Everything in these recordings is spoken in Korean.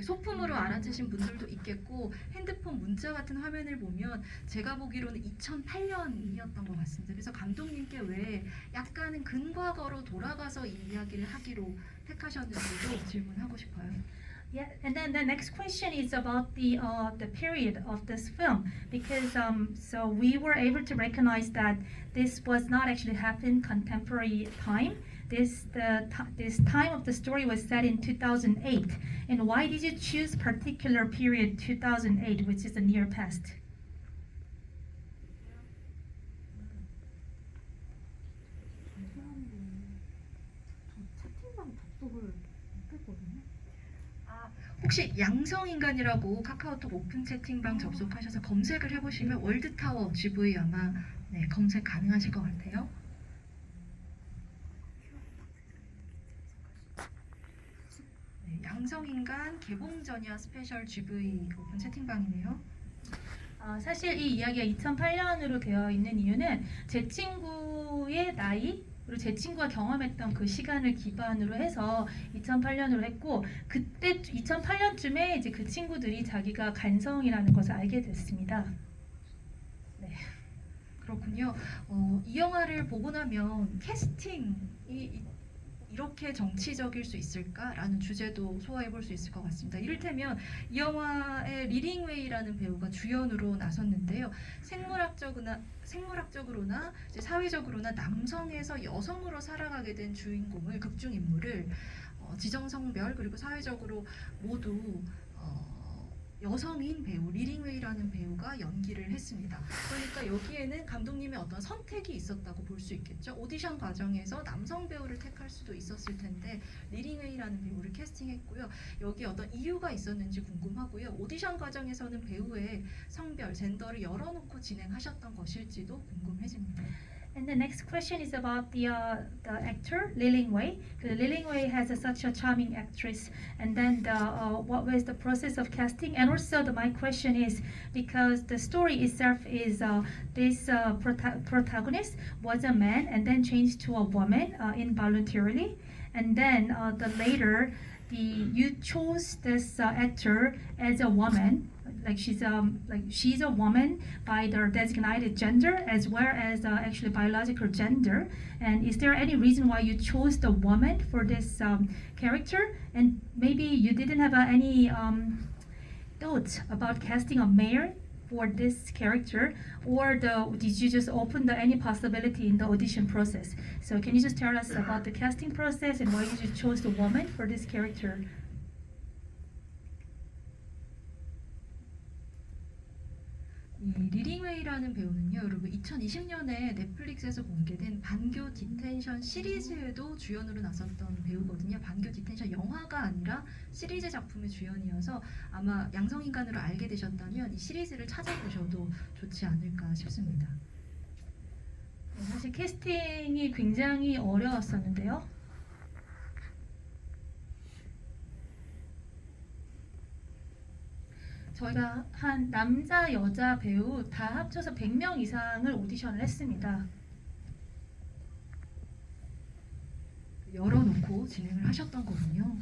소품으로 알아채신 분들도 있겠고 핸드폰 문자 같은 화면을 보면 제가 보기로는 2008년이었던 것 같습니다. 그래서 감독님께 왜 약간은 근과거로 돌아가서 이 이야기를 하기로 택하셨는지도 질문하고 싶어요. Yeah, and then the next question is about the period of this film, because so we were able to recognize that this was not actually happened contemporary time. This time of the story was set in 2008. And why did you choose particular period 2008, which is the near past? 혹시 양성인간이라고 카카오톡 오픈 채팅방 접속하셔서 검색을 해보시면 월드타워 GV 아마 검색 가능하실 것 같아요. 양성인간 개봉 전야 스페셜 GV 오픈 채팅방이네요. 사실 이 이야기가 2008년으로 되어 있는 이유는 제 친구의 나이 그리고 제 친구가 경험했던 그 시간을 기반으로 해서 2008년으로 했고, 그때 2008년쯤에 이제 그 친구들이 자기가 간성이라는 것을 알게 됐습니다. 네. 그렇군요. 이 영화를 보고 나면 캐스팅이 이렇게 정치적일 수 있을까라는 주제도 소화해 볼 수 있을 것 같습니다. 이를테면 이 영화의 리링웨이라는 배우가 주연으로 나섰는데요. 생물학적으로나 이제 사회적으로나 남성에서 여성으로 살아가게 된 주인공을 극중 인물을 지정성별 그리고 사회적으로 모두 여성인 배우 리링웨이라는 배우가 연기를 했습니다. 그러니까 여기에는 감독님의 어떤 선택이 있었다고 볼 수 있겠죠. 오디션 과정에서 남성 배우를 택할 수도 있었을 텐데 리링웨이라는 배우를 캐스팅했고요. 여기 어떤 이유가 있었는지 궁금하고요. 오디션 과정에서는 배우의 성별, 젠더를 열어놓고 진행하셨던 것일지도 궁금해집니다. And the next question is about the actor Lee Ling-wei. Lee Ling-wei has such a charming actress. And then what was the process of casting? And also my question is because the story itself is this protagonist was a man and then changed to a woman involuntarily. And then you chose this actor as a woman. Like she's a woman by their designated gender as well as actually biological gender. And is there any reason why you chose the woman for this character? And maybe you didn't have any thoughts about casting a male for this character, or did you just open any possibility in the audition process? So can you just tell us about the casting process and why you chose the woman for this character? 이 리링웨이라는 배우는요, 여러분 2020년에 넷플릭스에서 공개된 반교 디텐션 시리즈에도 주연으로 나섰던 배우거든요. 반교 디텐션 영화가 아니라 시리즈 작품의 주연이어서 아마 양성인간으로 알게 되셨다면 이 시리즈를 찾아보셔도 좋지 않을까 싶습니다. 사실 캐스팅이 굉장히 어려웠었는데요. 저희가 한 남자, 여자 배우 다 합쳐서 100명 이상을 오디션을 했습니다. 열어놓고 진행을 하셨던 거군요.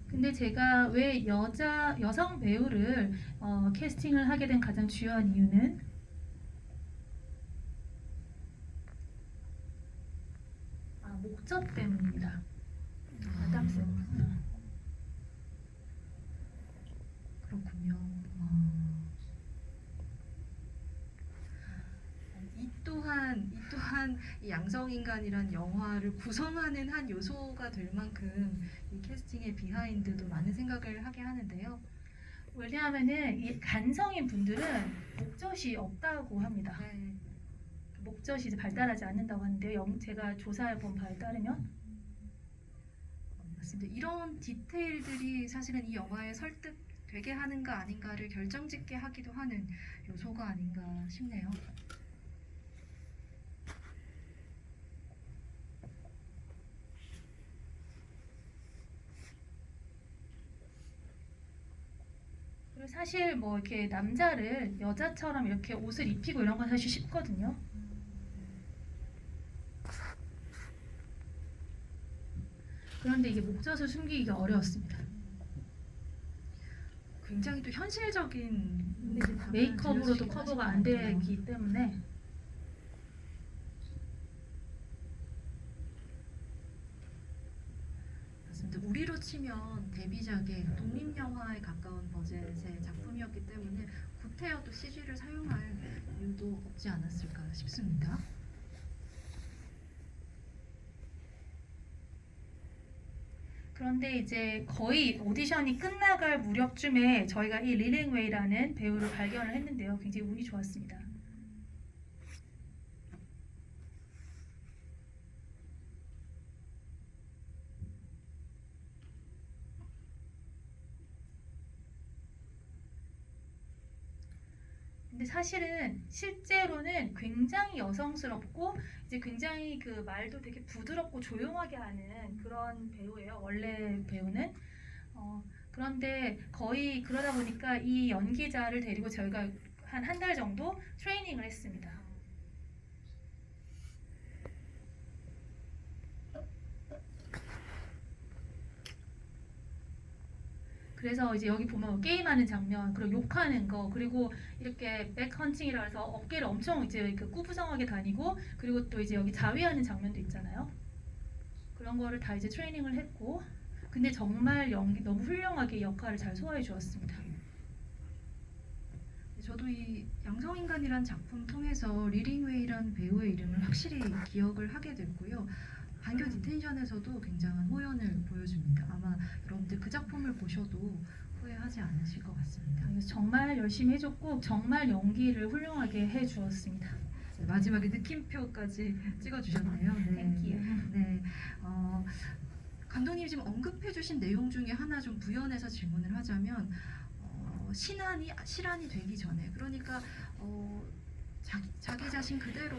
근데 제가 왜 여성 배우를 캐스팅을 하게 된 가장 주요한 이유는 목젖 때문입니다. 아담스. 그렇군요. 이 또한 이 양성인간이란 영화를 구성하는 한 요소가 될 만큼 이 캐스팅의 비하인드도 많은 생각을 하게 하는데요. 왜냐하면은 이 간성인 분들은 목젖이 없다고 합니다. 네. 목젖이 이제 발달하지 않는다고 하는데요. 제가 조사해 본 바에 따르면 맞습니다. 이런 디테일들이 사실은 이 영화에 설득되게 하는가 아닌가를 결정짓게 하기도 하는 요소가 아닌가 싶네요. 그리고 사실 뭐 이렇게 남자를 여자처럼 이렇게 옷을 입히고 이런 건 사실 쉽거든요. 그런데 이게 목젖을 숨기기가 어려웠습니다. 굉장히 또 현실적인 근데 이제 답변을 메이크업으로도 들려주시긴 커버가 하신 안 것 같아요. 되기 때문에 맞습니다. 우리로 치면 데뷔작의 독립영화에 가까운 버젯의 작품이었기 때문에 구태여도 CG를 사용할 이유도 없지 않았을까 싶습니다. 그런데 이제 거의 오디션이 끝나갈 무렵쯤에 저희가 이 리링웨이라는 배우를 발견을 했는데요. 굉장히 운이 좋았습니다. 근데 사실은 실제로는 굉장히 여성스럽고 이제 굉장히 그 말도 되게 부드럽고 조용하게 하는 그런 배우예요. 원래 배우는. 그런데 거의 그러다 보니까 이 연기자를 데리고 저희가 한 달 정도 트레이닝을 했습니다. 그래서 이제 여기 보면 게임하는 장면, 그리고 욕하는 거, 그리고 이렇게 백헌팅이라 해서 어깨를 엄청 이제 그 꾸부정하게 다니고, 그리고 또 이제 여기 자위하는 장면도 있잖아요. 그런 거를 다 이제 트레이닝을 했고, 근데 정말 연기 너무 훌륭하게 역할을 잘 소화해 주었습니다. 저도 이 양성인간이란 작품 통해서 리링웨이라는 배우의 이름을 확실히 기억을 하게 됐고요. 반겨 디텐션에서도 굉장한 호연을 보여줍니다. 아마 여러분들 그 작품을 보셔도 후회하지 않으실 것 같습니다. 그래서 정말 열심히 해줬고 정말 연기를 훌륭하게 해주었습니다. 네, 마지막에 느낌표까지 찍어주셨네요. 네. Thank you. 네. 감독님이 지금 언급해주신 내용 중에 하나 좀 부연해서 질문을 하자면 실환이 되기 전에 그러니까 자기 자신 그대로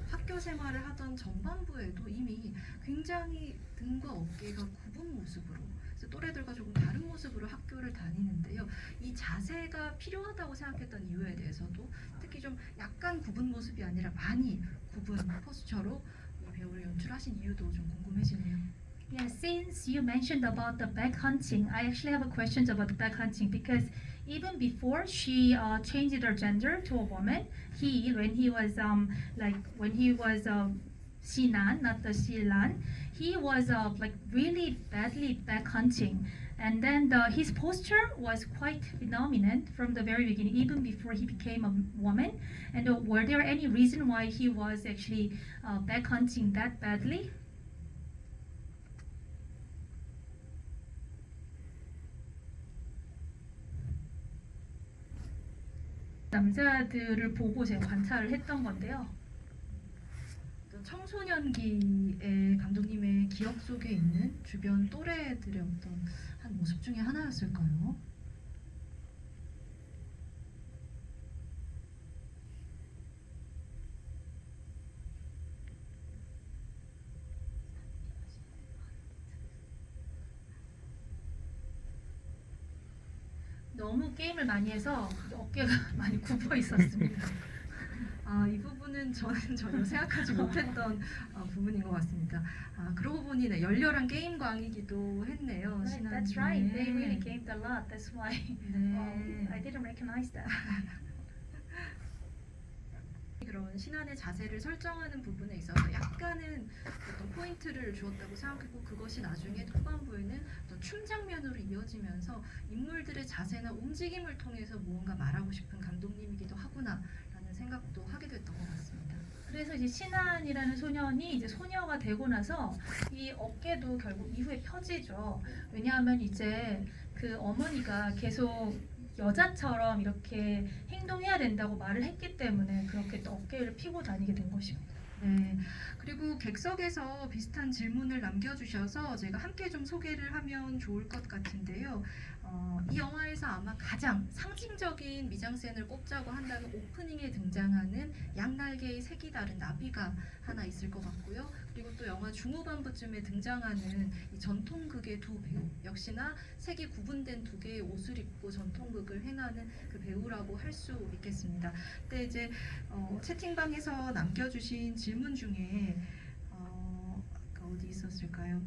학교 생활을 하던 전반부에도 이미 굉장히 등과 어깨가 굽은 모습으로 그래서 또래들과 조금 다른 모습으로 학교를 다니는데요. 이 자세가 필요하다고 생각했던 이유에 대해서도 특히 좀 약간 굽은 모습이 아니라 많이 굽은 포스처로 이 배우를 연출하신 이유도 좀 궁금해지네요. Yeah, since you mentioned about the back hunting, I actually have a question about the back hunting because even before she changed her gender to a woman, when he was Sinan, not the Silan, he was like really badly back hunting. And then his posture was quite phenomenal from the very beginning, even before he became a woman. And were there any reason why he was actually back hunting that badly? 남자들을 보고 제가 관찰을 했던 건데요. 어떤 청소년기의 감독님의 기억 속에 있는 주변 또래들의 어떤 한 모습 중에 하나였을까요? 너무 게임을 많이 해서 어깨가 많이 굽어 있었습니다. 이 부분은 저는 전혀 생각하지 못했던 부분인 것 같습니다. 그러고 보니 네, 열렬한 게임광이기도 했네요. That's right. They really gamed a lot. That's why 네. I didn't recognize that. 그런 신안의 자세를 설정하는 부분에 있어서 약간은 어떤 포인트를 주었다고 생각했고 그것이 나중에 후반부에는 어떤 춤 장면으로 이어지면서 인물들의 자세나 움직임을 통해서 무언가 말하고 싶은 감독님이기도 하구나라는 생각도 하게 됐던 것 같습니다. 그래서 이제 신한이라는 소년이 이제 소녀가 되고 나서 이 어깨도 결국 이후에 펴지죠. 왜냐하면 이제 그 어머니가 계속 여자처럼 이렇게 행동해야 된다고 말을 했기 때문에 그렇게 또 어깨를 피고 다니게 된 것입니다. 네. 그리고 객석에서 비슷한 질문을 남겨주셔서 제가 함께 좀 소개를 하면 좋을 것 같은데요. 이 영화에서 아마 가장 상징적인 미장센을 꼽자고 한다면 오프닝에 등장하는 양날개의 색이 다른 나비가 하나 있을 것 같고요. 그리고 또 영화 중후반부쯤에 등장하는 이 전통극의 두 배우 역시나 색이 구분된 두 개의 옷을 입고 전통극을 행하는 그 배우라고 할 수 있겠습니다. 근데 이제 채팅방에서 남겨주신 질문 중에 아까 어디 있었을까요?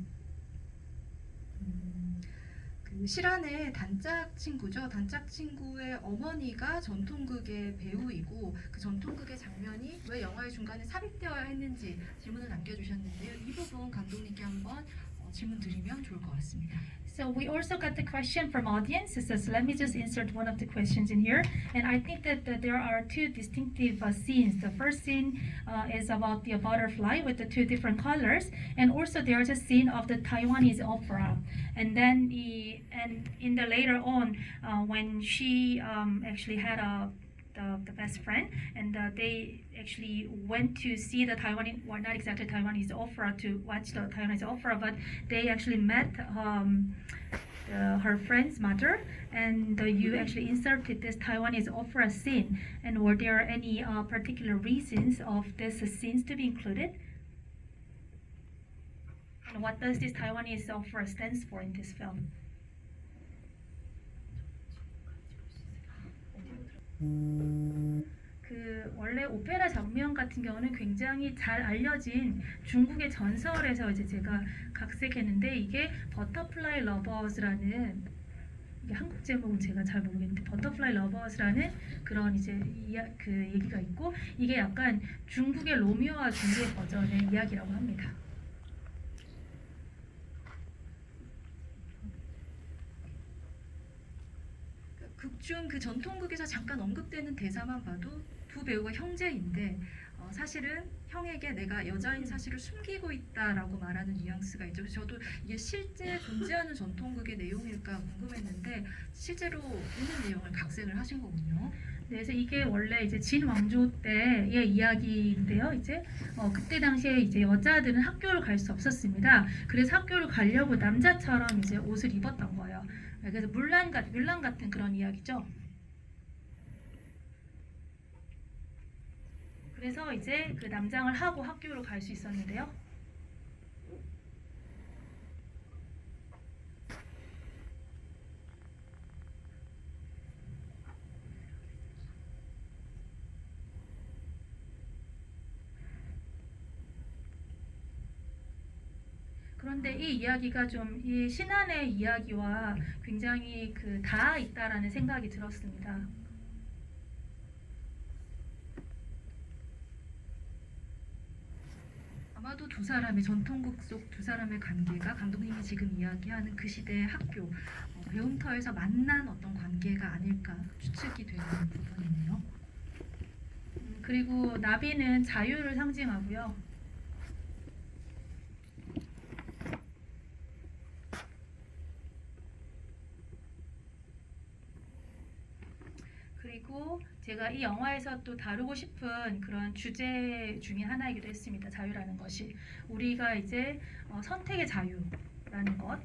그 실안의 단짝 친구죠. 단짝 친구의 어머니가 전통극의 배우이고 그 전통극의 장면이 왜 영화의 중간에 삽입되어야 했는지 질문을 남겨주셨는데요. 이 부분 감독님께 한번 질문 드리면 좋을 것 같습니다. So we also got the question from audience. It says, let me just insert one of the questions in here. And I think that there are two distinctive scenes. The first scene is about the butterfly with the two different colors, and also there's a scene of the Taiwanese opera. And then in the later on, when she actually had the best friend, and they actually went to see the Taiwanese, well, not exactly Taiwanese opera, to watch the Taiwanese opera, but they actually met her friend's mother, and you actually inserted this Taiwanese opera scene. And were there any particular reasons of this scenes to be included? And what does this Taiwanese opera stands for in this film? 그 원래 오페라 장면 같은 경우는 굉장히 잘 알려진 중국의 전설에서 이제 제가 각색했는데, 이게 버터플라이 러버스라는, 이게 한국 제목은 제가 잘 모르겠는데 버터플라이 러버스라는 그런 이제 그 얘기가 있고, 이게 약간 중국의 로미오와 줄리엣 버전의 이야기라고 합니다. 극중 그 전통극에서 잠깐 언급되는 대사만 봐도 두 배우가 형제인데 사실은 형에게 내가 여자인 사실을 숨기고 있다라고 말하는 뉘앙스가 있죠. 그래서 저도 이게 실제 존재하는 전통극의 내용일까 궁금했는데 실제로 있는 내용을 각색을 하신 거군요. 네, 그래서 이게 원래 이제 진 왕조 때의 이야기인데요. 이제 그때 당시에 이제 여자들은 학교를 갈 수 없었습니다. 그래서 학교를 가려고 남자처럼 이제 옷을 입었던 거예요. 그래서 물란 같은 그런 이야기죠. 그래서 이제 그 남장을 하고 학교를 갈 수 있었는데요. 그런데 이 이야기가 좀 이 신안의 이야기와 굉장히 그 닿아 있다라는 생각이 들었습니다. 아마도 두 사람의 전통극 속 두 사람의 관계가 감독님이 지금 이야기하는 그 시대의 학교 배움터에서 만난 어떤 관계가 아닐까 추측이 되는 부분이네요. 그리고 나비는 자유를 상징하고요. 그리고 제가 이 영화에서 또 다루고 싶은 그런 주제 중에 하나이기도 했습니다. 자유라는 것이 우리가 이제 선택의 자유라는 것.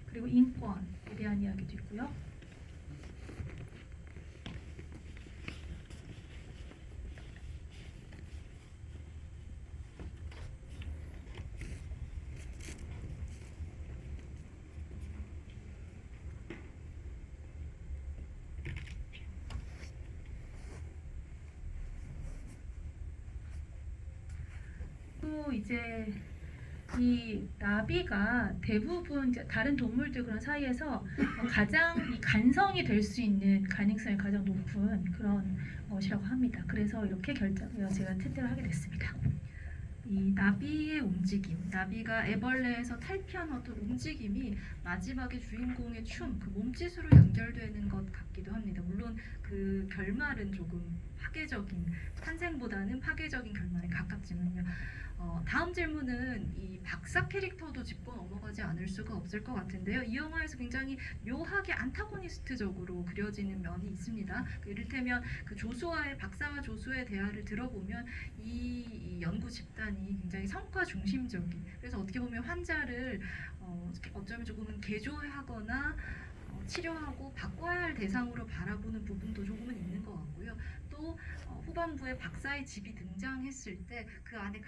그리고 인권에 대한 이야기도 있고요. 또 이제 이 나비가 대부분 이제 다른 동물들 그런 사이에서 가장 이 간성이 될 수 있는 가능성이 가장 높은 그런 것이라고 합니다. 그래서 이렇게 제가 채택을 하게 됐습니다. 이 나비의 움직임, 나비가 애벌레에서 탈피하는 움직임이 마지막에 주인공의 춤, 그 몸짓으로 연결되는 것 같기도 합니다. 물론 그 결말은 조금 파괴적인, 탄생보다는 파괴적인 결말에 가깝지만요. 다음 질문은 이 박사 캐릭터도 짚고 넘어가지 않을 수가 없을 것 같은데요. 이 영화에서 굉장히 묘하게 안타고니스트적으로 그려지는 면이 있습니다. 이를테면 그 박사와 조수의 대화를 들어보면 이 연구 집단이 굉장히 성과 중심적인, 그래서 어떻게 보면 환자를 어쩌면 조금은 개조하거나 치료하고 바꿔야 할 대상으로 바라보는 부분도 조금은 있는 것 같고요. 또 후반부에 박사의 집이 등장했을 때 그 안에